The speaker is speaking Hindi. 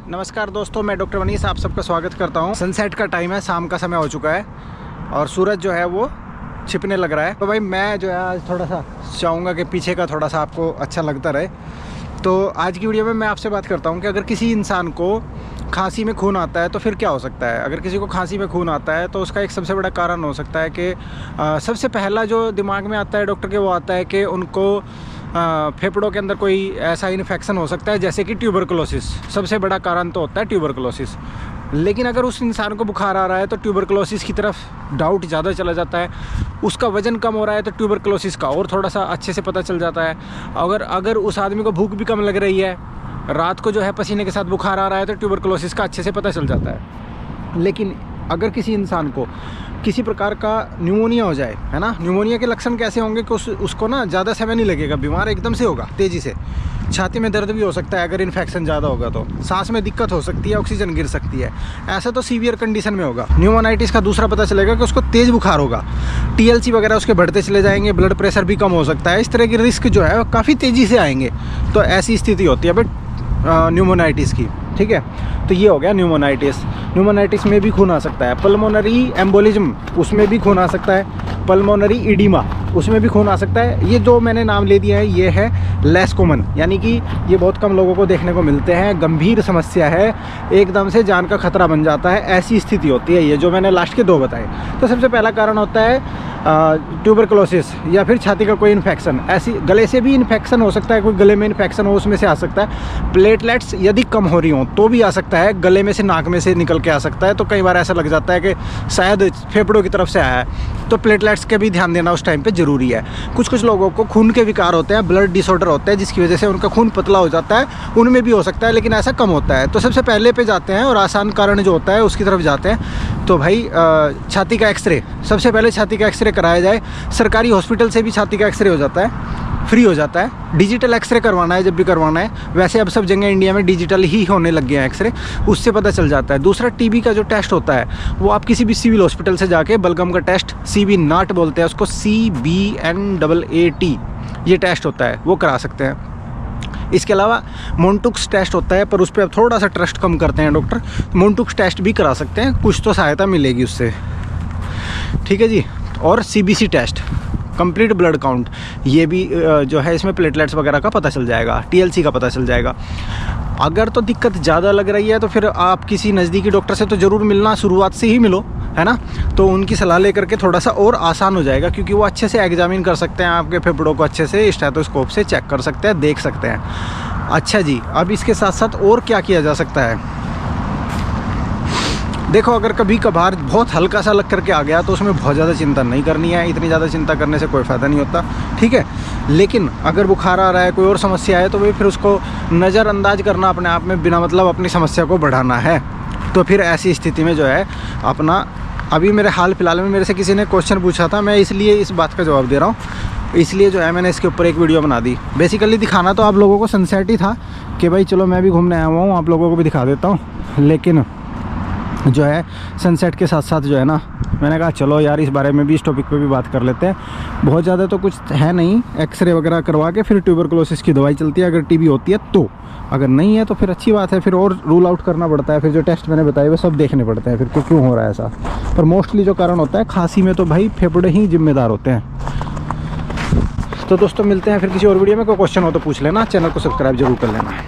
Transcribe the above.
नमस्कार दोस्तों, मैं डॉक्टर वनीस आप सबका स्वागत करता हूं। सनसेट का टाइम है, शाम का समय हो चुका है और सूरज जो है वो छिपने लग रहा है। तो भाई मैं जो है आज थोड़ा सा चाहूँगा कि पीछे का थोड़ा सा आपको अच्छा लगता रहे। तो आज की वीडियो में मैं आपसे बात करता हूँ कि अगर किसी इंसान को खांसी में खून आता है तो फिर क्या हो सकता है। अगर किसी को खांसी में खून आता है तो उसका एक सबसे बड़ा कारण हो सकता है कि सबसे पहला जो दिमाग में आता है डॉक्टर के वो आता है कि उनको फेफड़ों के अंदर कोई ऐसा इन्फेक्शन हो सकता है जैसे कि ट्यूबरकुलोसिस। सबसे बड़ा कारण तो होता है ट्यूबरकुलोसिस। लेकिन अगर उस इंसान को बुखार आ रहा है तो ट्यूबरकुलोसिस की तरफ डाउट ज़्यादा चला जाता है। उसका वज़न कम हो रहा है तो ट्यूबरकुलोसिस का और थोड़ा सा अच्छे से पता चल जाता है। अगर उस आदमी को भूख भी कम लग रही है, रात को जो है पसीने के साथ बुखार आ रहा है तो ट्यूबरकुलोसिस का अच्छे से पता चल जाता है। लेकिन अगर किसी इंसान को किसी प्रकार का न्यूमोनिया हो जाए, है ना, न्यूमोनिया के लक्षण कैसे होंगे कि उसको ना ज़्यादा समय नहीं लगेगा, बीमार एकदम से होगा तेज़ी से। छाती में दर्द भी हो सकता है अगर इन्फेक्शन ज़्यादा होगा तो, सांस में दिक्कत हो सकती है, ऑक्सीजन गिर सकती है। ऐसा तो सीवियर कंडीशन में होगा। न्यूमोनाइटिस का दूसरा पता चलेगा कि उसको तेज़ बुखार होगा, TLC वगैरह उसके बढ़ते चले जाएंगे, ब्लड प्रेशर भी कम हो सकता है। इस तरह के रिस्क जो है काफ़ी तेज़ी से आएंगे। तो ऐसी स्थिति होती है बट न्यूमोनाइटिस की, ठीक है। तो ये हो गया न्यूमोनाइटिस। न्यूमोनाइटिस में भी खून आ सकता है। पल्मोनरी एम्बोलिज्म, उसमें भी खून आ सकता है। पल्मोनरी इडीमा, उसमें भी खून आ सकता है। ये जो मैंने नाम ले दिया है ये है लेस कॉमन, यानी कि ये बहुत कम लोगों को देखने को मिलते हैं। गंभीर समस्या है, एकदम से जान का खतरा बन जाता है, ऐसी स्थिति होती है ये जो मैंने लास्ट के दो बताए। तो सबसे पहला कारण होता है ट्यूबरकुलोसिस या फिर छाती का कोई इन्फेक्शन। ऐसी गले से भी इन्फेक्शन हो सकता है, कोई गले में इन्फेक्शन हो उसमें से आ सकता है। प्लेटलेट्स यदि कम हो रही हों तो भी आ सकता है, गले में से नाक में से निकल के आ सकता है। तो कई बार ऐसा लग जाता है कि शायद फेफड़ों की तरफ से आया है, तो प्लेटलेट्स के भी ध्यान देना उस टाइम पे ज़रूरी है। कुछ लोगों को खून के विकार होते हैं, ब्लड डिसऑर्डर होता है जिसकी वजह से उनका खून पतला हो जाता है, उनमें भी हो सकता है, लेकिन ऐसा कम होता है। तो सबसे पहले पे जाते हैं और आसान कारण जो होता है उसकी तरफ जाते हैं। तो भाई छाती का एक्सरे, सबसे पहले छाती का एक्सरे कराया जाए। सरकारी हॉस्पिटल से भी छाती का एक्सरे हो जाता है, फ्री हो जाता है। डिजिटल एक्सरे करवाना है जब भी करवाना है, वैसे अब सब जगह इंडिया में डिजिटल ही होने लग गया है एक्सरे, उससे पता चल जाता है। दूसरा TB का जो टेस्ट होता है वो आप किसी भी सिविल हॉस्पिटल से जाके, बलगम का टेस्ट CB नाट बोलते हैं उसको, CBNAAT, ये टेस्ट होता है वो करा सकते हैं। इसके अलावा मोन्टुक्स टेस्ट होता है, पर उस पर अब थोड़ा सा ट्रस्ट कम करते हैं डॉक्टर। मोन्टुक्स टेस्ट भी करा सकते हैं, कुछ तो सहायता मिलेगी उससे, ठीक है जी। और CBC test, complete blood count, ये भी जो है इसमें प्लेटलेट्स वगैरह का पता चल जाएगा, TLC का पता चल जाएगा। अगर तो दिक्कत ज़्यादा लग रही है तो फिर आप किसी नज़दीकी डॉक्टर से तो ज़रूर मिलना, शुरुआत से ही मिलो, है ना। तो उनकी सलाह लेकर के थोड़ा सा और आसान हो जाएगा, क्योंकि वो अच्छे से एग्जामिन कर सकते हैं आपके फेफड़ों को, अच्छे से स्टेथोस्कोप से चेक कर सकते हैं, देख सकते हैं। अच्छा जी, अब इसके साथ साथ और क्या किया जा सकता है। देखो, अगर कभी कभार बहुत हल्का सा लग करके आ गया तो उसमें बहुत ज़्यादा चिंता नहीं करनी है। इतनी ज़्यादा चिंता करने से कोई फ़ायदा नहीं होता, ठीक है। लेकिन अगर बुखार आ रहा है, कोई और समस्या है, तो भाई फिर उसको नज़रअंदाज करना अपने आप में, बिना मतलब अपनी समस्या को बढ़ाना है। तो फिर ऐसी स्थिति में जो है अपना, अभी मेरे हाल फिलहाल में मेरे से किसी ने क्वेश्चन पूछा था, मैं इसलिए इस बात का जवाब दे रहा हूँ, इसलिए जो है मैंने इसके ऊपर एक वीडियो बना दी। बेसिकली दिखाना तो आप लोगों को सनसेट ही था कि भाई चलो मैं भी घूमने आया हुआ हूँ, आप लोगों को भी दिखा देता हूँ। लेकिन जो है सनसेट के साथ साथ जो है ना, मैंने कहा चलो यार इस बारे में भी, इस टॉपिक पे भी बात कर लेते हैं। बहुत ज़्यादा तो कुछ है नहीं, एक्सरे वगैरह करवा के फिर ट्यूबरकुलोसिस की दवाई चलती है अगर TB होती है तो। अगर नहीं है तो फिर अच्छी बात है, फिर और रूल आउट करना पड़ता है, फिर जो टेस्ट मैंने बताए वो सब देखने पड़ते हैं फिर क्यों हो रहा है ऐसा। पर मोस्टली जो कारण होता है खांसी में तो भाई फेफड़े ही जिम्मेदार होते हैं। तो दोस्तों मिलते हैं फिर किसी और वीडियो में। कोई क्वेश्चन हो तो पूछ लेना, चैनल को सब्सक्राइब जरूर कर लेना।